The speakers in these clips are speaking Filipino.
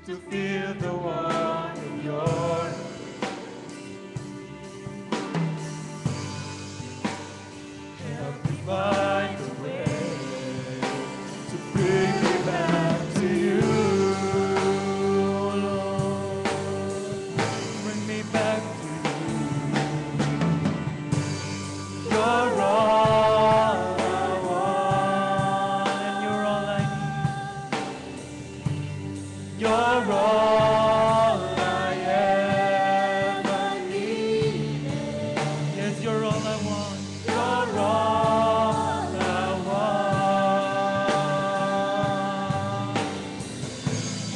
to feel the warmth of your help me find a way to bring me back to you, Lord. Bring me back to you. You're all I want, and you're all I need. You're all I ever needed. Yes, you're all I want. You're all I want.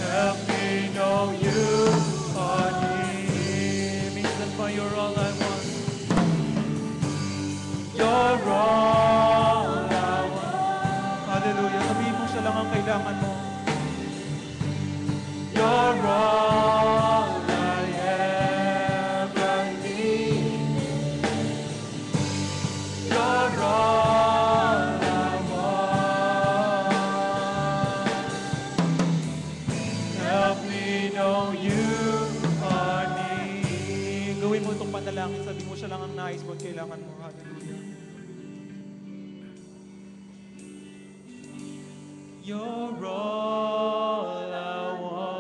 Help me know you are near. Minsan pa, you're all I want. You're all I want. Hallelujah. Sabihin mo siya lang ang kailangan mo. You're all I ever needed. You're all I want. Help me know you are near. Gawin mo itong panalangin. Sabihin mo siya lang ang nais mo at kailangan mo. Hallelujah. You're all I want.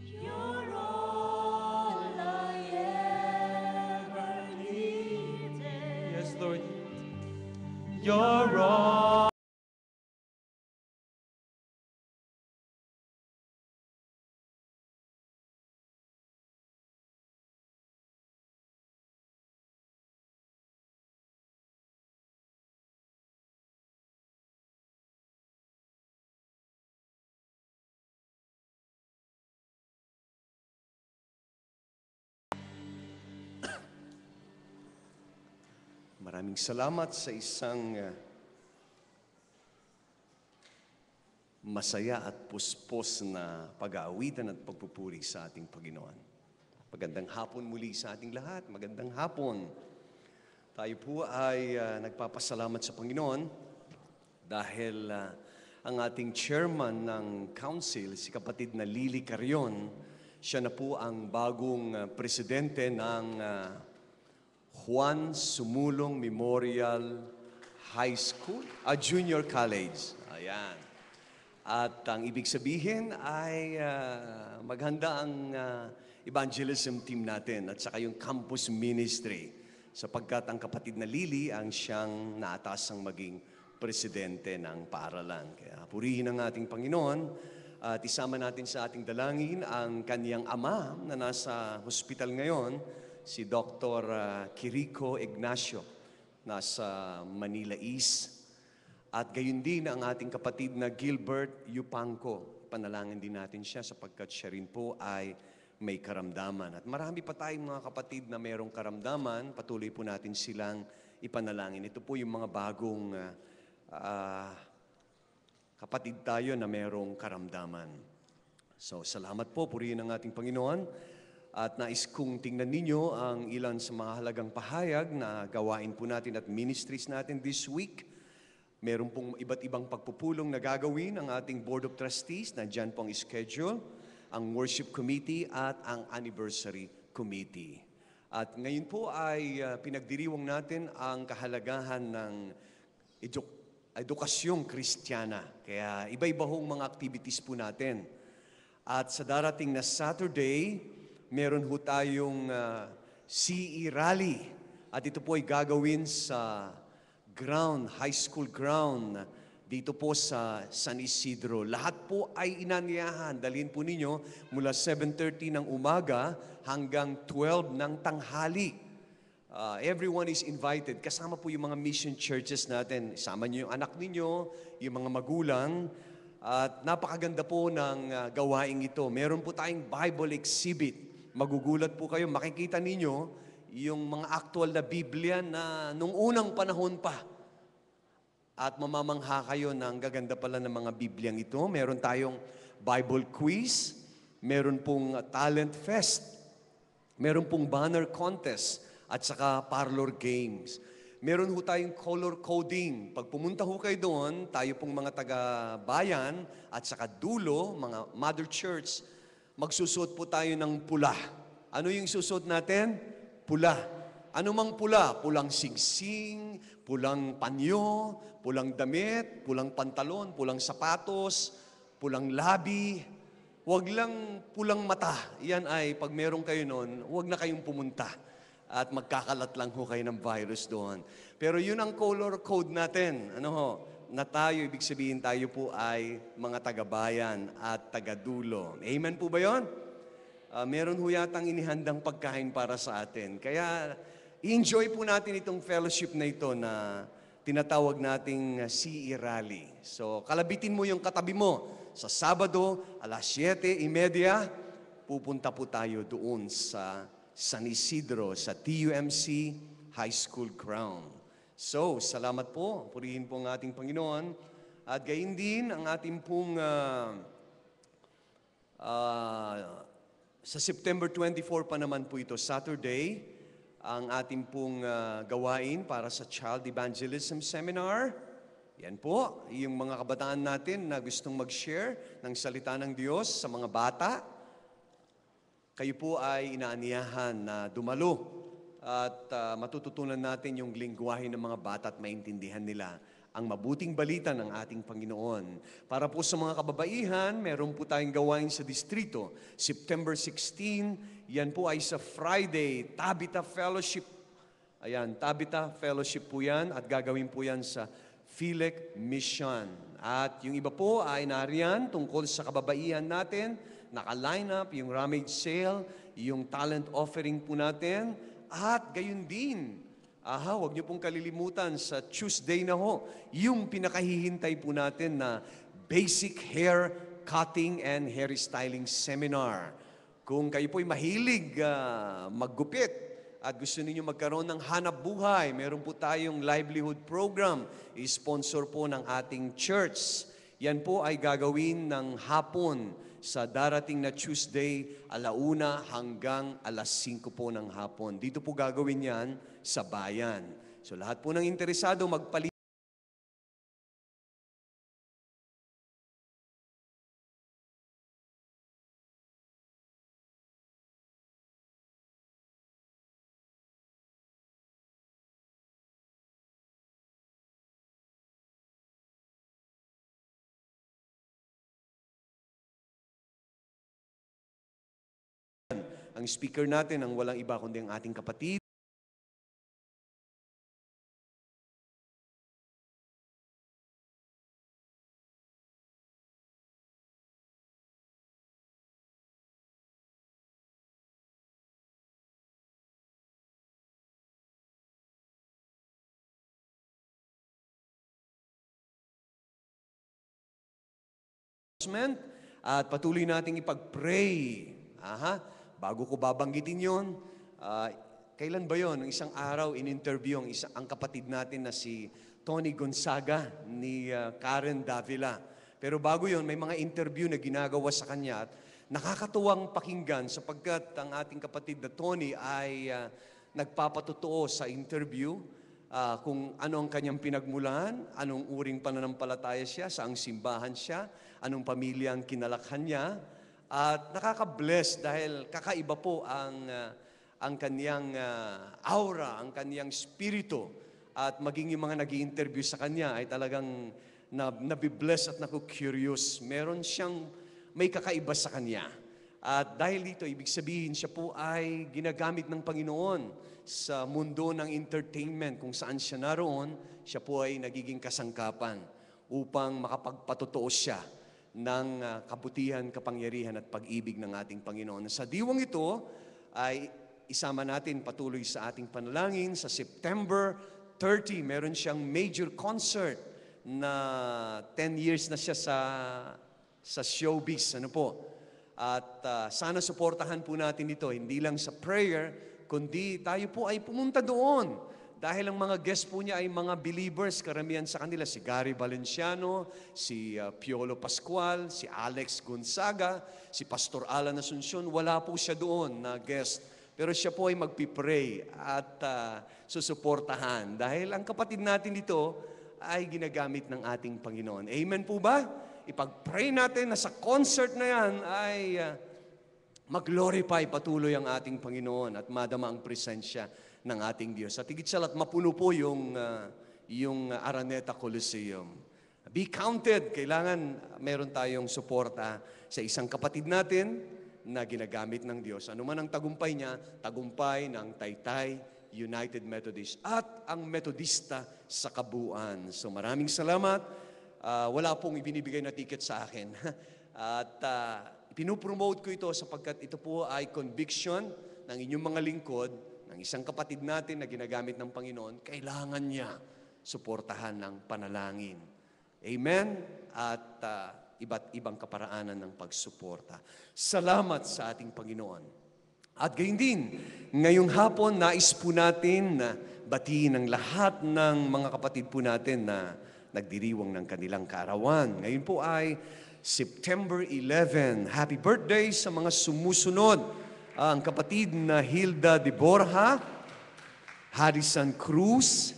You're all I ever needed. Yes, Lord. You're all. Maraming salamat sa isang masaya at puspos na pag-aawitan at pagpupuri sa ating Panginoon. Magandang hapon muli sa ating lahat. Magandang hapon. Tayo po ay nagpapasalamat sa Panginoon dahil ang ating chairman ng council, si kapatid na Lily Carion, siya na po ang bagong presidente ng Juan Sumulong Memorial High School, Junior College. Ayan. At ang ibig sabihin ay maghanda ang evangelism team natin at saka yung campus ministry sapagkat ang kapatid na Lily ang siyang naatasang maging presidente ng paaralan. Kaya purihin ang ating Panginoon at isama natin sa ating dalangin ang kaniyang ama na nasa hospital ngayon, si Dr. Quirico Ignacio, nasa Manila East. At gayon din ang ating kapatid na Gilbert Yupanco. Panalangin din natin siya sapagkat siya rin po ay may karamdaman. At marami pa tayong mga kapatid na mayroong karamdaman, patuloy po natin silang ipanalangin. Ito po yung mga bagong kapatid tayo na mayroong karamdaman. So, salamat po, purihin ang ating Panginoon. At nais kong tingnan ninyo ang ilan sa mga halagang pahayag na gawain po natin at ministries natin this week. Meron pong iba't ibang pagpupulong na gagawin ang ating Board of Trustees. Nandyan po ang schedule, ang Worship Committee at ang Anniversary Committee. At ngayon po ay pinagdiriwang natin ang kahalagahan ng edukasyong Kristiyana. Kaya iba-iba hong mga activities po natin. At sa darating na Saturday, meron ho tayong CE Rally. At ito po ay gagawin sa high school ground, dito po sa San Isidro. Lahat po ay inanyayahan. Dalhin po ninyo mula 7:30 ng umaga hanggang 12 ng tanghali. Everyone is invited. Kasama po yung mga mission churches natin. Isama niyo yung anak ninyo, yung mga magulang. At napakaganda po ng gawaing ito. Meron po tayong Bible exhibit. Magugulat po kayo, makikita ninyo yung mga actual na Biblia na nung unang panahon pa. At mamamangha kayo na ang gaganda pala ng mga Bibliang ito. Meron tayong Bible quiz, meron pong talent fest, meron pong banner contest, at saka parlor games. Meron ho tayong color coding. Pag pumunta ho kayo doon, tayo pong mga taga-bayan at saka dulo, mga mother church, magsusuot po tayo ng pula. Ano yung susuot natin? Pula. Ano mang pula? Pulang singsing, pulang panyo, pulang damit, pulang pantalon, pulang sapatos, pulang labi. Huwag lang pulang mata. Yan ay, pag meron kayo noon, huwag na kayong pumunta. At magkakalat lang ho kayo ng virus doon. Pero yun ang color code natin. Ano ho? Na tayo, ibig sabihin tayo po ay mga taga-bayan at taga-dulo. Amen po ba yun? Meron ho yatang inihandang pagkain para sa atin. Kaya, enjoy po natin itong fellowship na ito na tinatawag nating CE Rally. So, kalabitin mo yung katabi mo. Sa Sabado, alas 7:30, pupunta po tayo doon sa San Isidro, sa TUMC High School ground. So, salamat po. Purihin po ang ating Panginoon. At gayon din ang ating pong sa September 24 pa naman po ito, Saturday, ang ating pong gawain para sa Child Evangelism Seminar. Yan po, yung mga kabataan natin na gustong mag-share ng salita ng Diyos sa mga bata. Kayo po ay inaaniyahan na dumalo at matututunan natin yung lingwahe ng mga bata at maintindihan nila ang mabuting balita ng ating Panginoon. Para po sa mga kababaihan, meron po tayong gawain sa distrito. September 16, yan po ay sa Friday, Tabitha Fellowship. Ayan, Tabitha Fellowship po yan at gagawin po yan sa Philek Mission. At yung iba po ay nariyan tungkol sa kababaihan natin, naka-line up yung rummage sale, yung talent offering po natin, at gayon din, huwag niyo pong kalilimutan sa Tuesday na ho, yung pinakahihintay po natin na Basic Hair Cutting and Hair Styling Seminar. Kung kayo po'y mahilig maggupit at gusto niyo magkaroon ng hanap buhay, meron po tayong livelihood program, i-sponsor po ng ating church. Yan po ay gagawin ng hapon sa darating na Tuesday, 1:00 hanggang 5:00 po ng hapon. Dito po gagawin yan sa bayan. So lahat po ng interesado magpalit. Ang speaker natin ang walang iba kundi ang ating kapatid. At patuloy nating ipag-pray. Bago ko babanggitin yon, kailan ba yon? Isang araw, in-interview ang kapatid natin na si Tony Gonzaga ni Karen Davila. Pero bago yon, may mga interview na ginagawa sa kanya at nakakatuwang pakinggan sapagkat ang ating kapatid na Tony ay nagpapatotoo sa interview kung ano ang kanyang pinagmulan, anong uring pananampalataya siya, saang simbahan siya, anong pamilya ang kinalakhan niya. At nakaka-bless dahil kakaiba po ang kaniyang aura, ang kaniyang spirito. At maging yung mga nag-i-interview sa kanya ay talagang nabibless at naku-curious. Meron siyang may kakaiba sa kanya. At dahil dito, ibig sabihin siya po ay ginagamit ng Panginoon sa mundo ng entertainment. Kung saan siya naroon, siya po ay nagiging kasangkapan upang makapagpatotoo siya ng kabutihan, kapangyarihan at pag-ibig ng ating Panginoon. Sa diwang ito ay isama natin patuloy sa ating panalangin. Sa September 30, meron siyang major concert na 10 years na siya sa showbiz. Ano po? At sana suportahan po natin ito, hindi lang sa prayer, kundi tayo po ay pumunta doon. Dahil ang mga guest po niya ay mga believers, karamihan sa kanila, si Gary Valenciano, si Piolo Pascual, si Alex Gonzaga, si Pastor Alan Asuncion, wala po siya doon na guest. Pero siya po ay magpipray at susuportahan. Dahil ang kapatid natin dito ay ginagamit ng ating Panginoon. Amen po ba? Ipag-pray natin na sa concert na yan ay mag-glorify patuloy ang ating Panginoon at madama ang presensya ng ating Diyos. At higit sa lahat, mapuno po yung Araneta Coliseum. Be counted. Kailangan meron tayong suporta sa isang kapatid natin na ginagamit ng Diyos. Ano man ang tagumpay niya, tagumpay ng Taytay United Methodist at ang Metodista sa kabuuan. So maraming salamat. Wala pong ibinibigay na ticket sa akin. At pinupromote ko ito sapagkat ito po ay conviction ng inyong mga lingkod, ng isang kapatid natin na ginagamit ng Panginoon, kailangan niya suportahan ng panalangin. Amen? At iba't ibang kaparaanan ng pagsuporta. Salamat sa ating Panginoon. At gayon din, ngayong hapon, nais po natin na batiin ang lahat ng mga kapatid po natin na nagdiriwang ng kanilang kaarawan. Ngayon po ay September 11. Happy birthday sa mga sumusunod. Ang kapatid na Hilda de Borja, Harrison Cruz,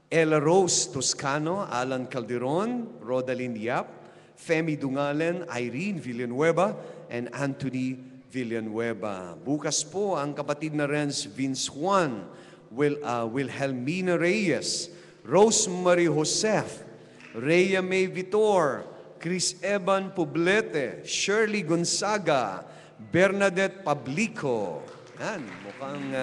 Ella Rose Toscano, Alan Calderon, Rodalyn Yap, Femi Dungalen, Irene Villanueva, and Anthony Villanueva. Bukas po ang kapatid na Renz Vince Juan, Wilhelmina Reyes, Rosemary Josef, Rhea May Vitor, Chris Evan Poblete, Shirley Gonzaga, Bernadette Pablico, yan, mukhang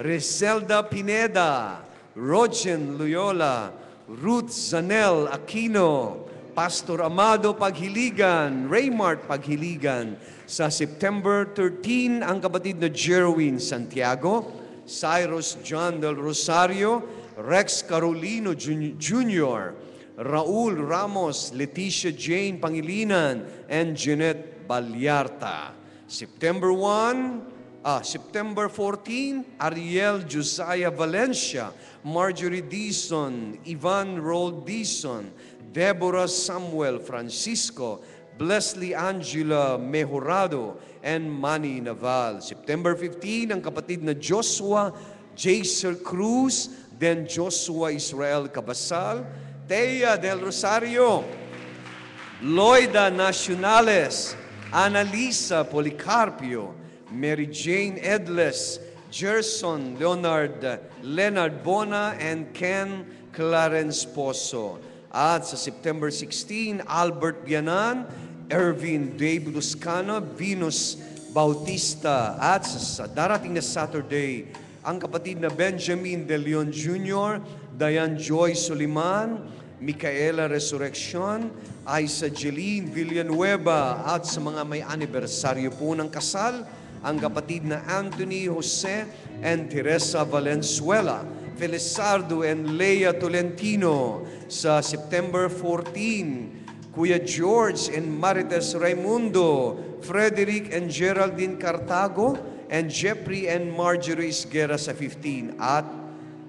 Reselda Pineda, Rogen Loyola, Ruth Zanel Aquino, Pastor Amado Paghiligan, Raymart Paghiligan. Sa September 13, ang kapatid na Jerwin Santiago, Cyrus John del Rosario, Rex Carolino Jr., Raul Ramos, Leticia Jane Pangilinan, and Jeanette Balyarta. September 14, Ariel Josiah Valencia, Marjorie Dison, Ivan Roll Dison, Deborah Samuel Francisco, Blesly Angela Mejorado, and Manny Naval. September 15, ang kapatid na Joshua Jaser Cruz, then Joshua Israel Cabasal, Thea del Rosario, Loida Nacionales, Annalisa Policarpio, Mary Jane Edles, Gerson Leonard Bona, and Ken Clarence Poso. At sa September 16, Albert Bianan, Ervin Dave Luscano, Venus Bautista. At sa darating na Saturday, ang kapatid na Benjamin De Leon Jr., Diane Joy Soliman, Micaela Resurrection, Aisa Jeline Villanueva, at sa mga may anibersaryo po ng kasal, ang kapatid na Anthony Jose and Teresa Valenzuela, Felizardo and Leia Tolentino. Sa September 14, Kuya George and Marites Raimundo, Frederick and Geraldine Cartago, and Jeffrey and Marjorie Isguera sa 15. At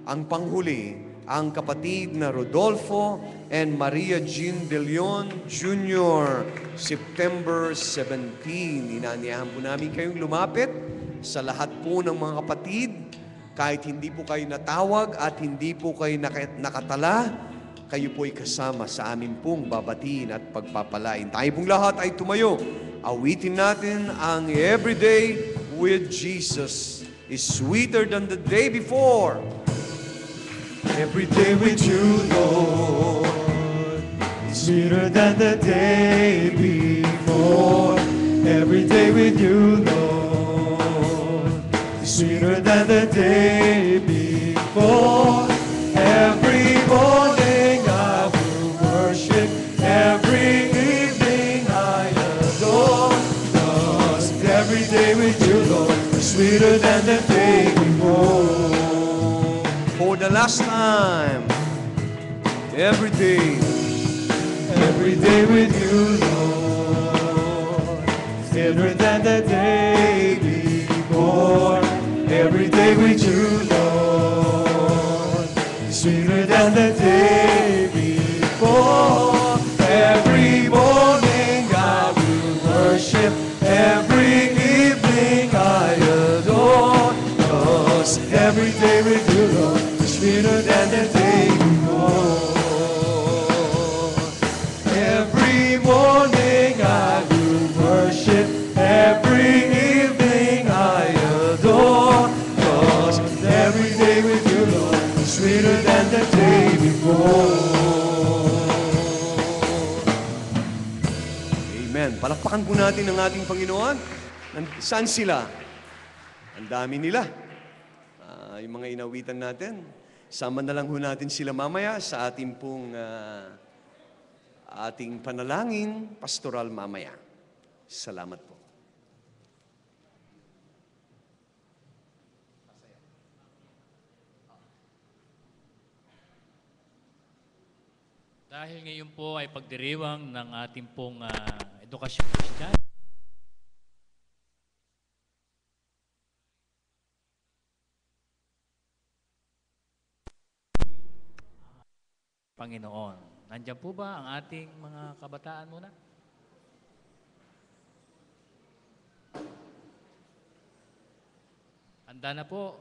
ang panghuli, ang kapatid na Rodolfo and Maria Jean De Leon Jr. September 17. Inaanyahan po namin kayong lumapit sa lahat po ng mga kapatid. Kahit hindi po kayo natawag at hindi po kayo nakatala, kayo po ay kasama sa amin pong babatiin at pagpapalain. Tayo pong lahat ay tumayo. Awitin natin ang Everyday with Jesus is sweeter than the day before. Every day with you, Lord, is sweeter than the day before. Every day with you, Lord, is sweeter than the day before. Every morning I will worship, every evening I adore. 'Cause every day with you, Lord, is sweeter than the day before. For the last time, every day with you, Lord, sweeter than the day before. Every day with you, Lord, sweeter than the day before. Every morning I will worship, every evening I adore. Amen. Palakpakan po natin ang ating Panginoon. Saan sila? Ang dami nila. Yung mga inawitan natin. Sama na lang ho natin sila mamaya sa ating pong ating panalangin pastoral mamaya. Salamat po. Dahil ngayon po ay pagdiriwang ng ating pong edukasyon Kristyan, Panginoon. Nandiyan po ba ang ating mga kabataan muna? Handa na po.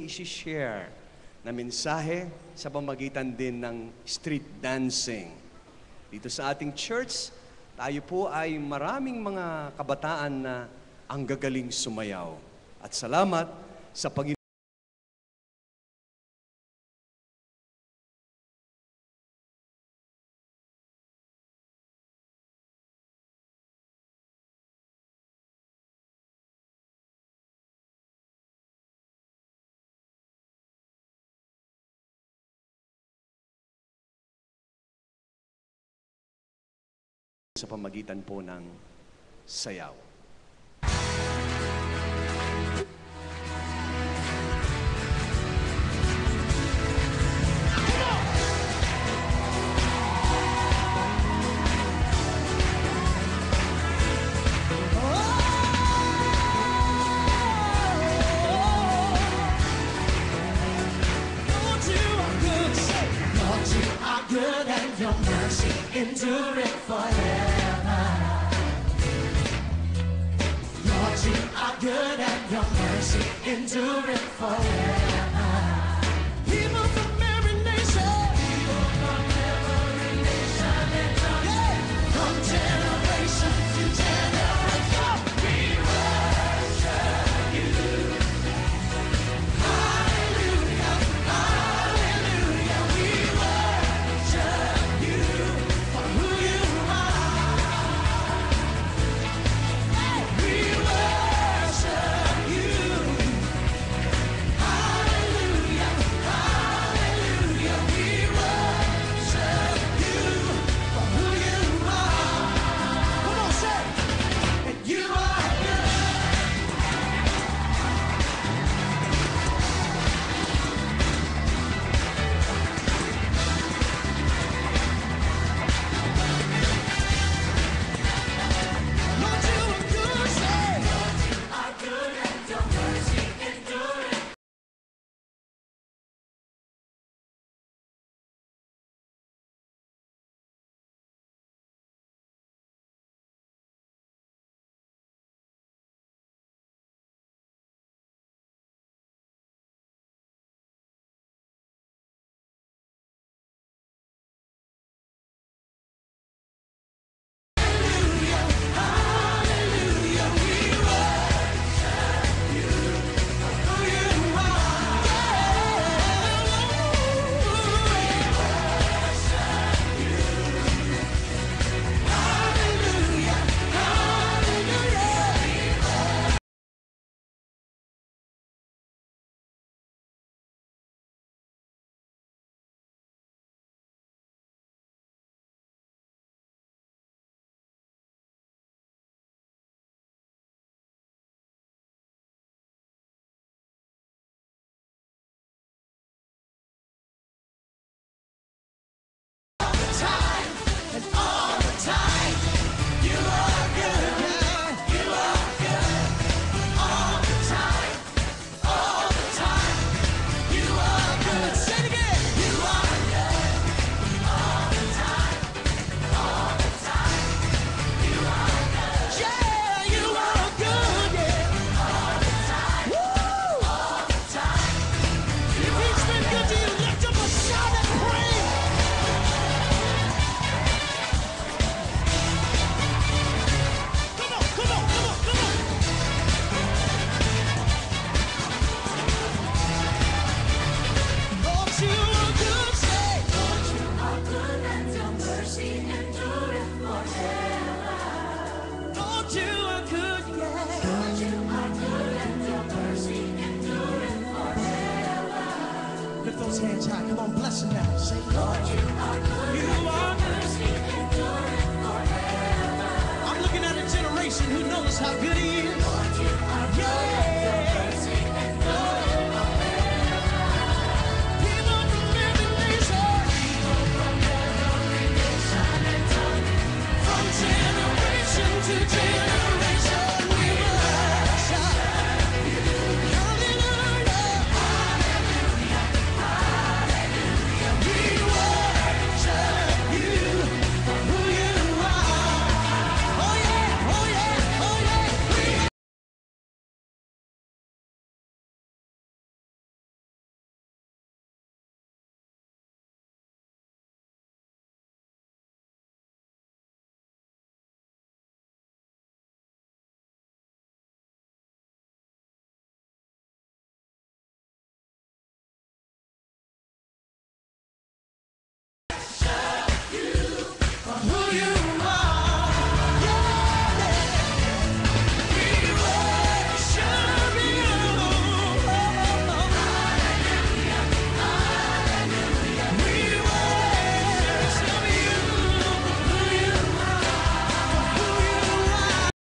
i-share na mensahe sa pamagitan din ng street dancing. Dito sa ating church, tayo po ay maraming mga kabataan na ang gagaling sumayaw. At salamat sa Panginoon sa pamagitan po ng sayaw. Good and your mercy endureth forever. Lord, you are good and your mercy endureth forever.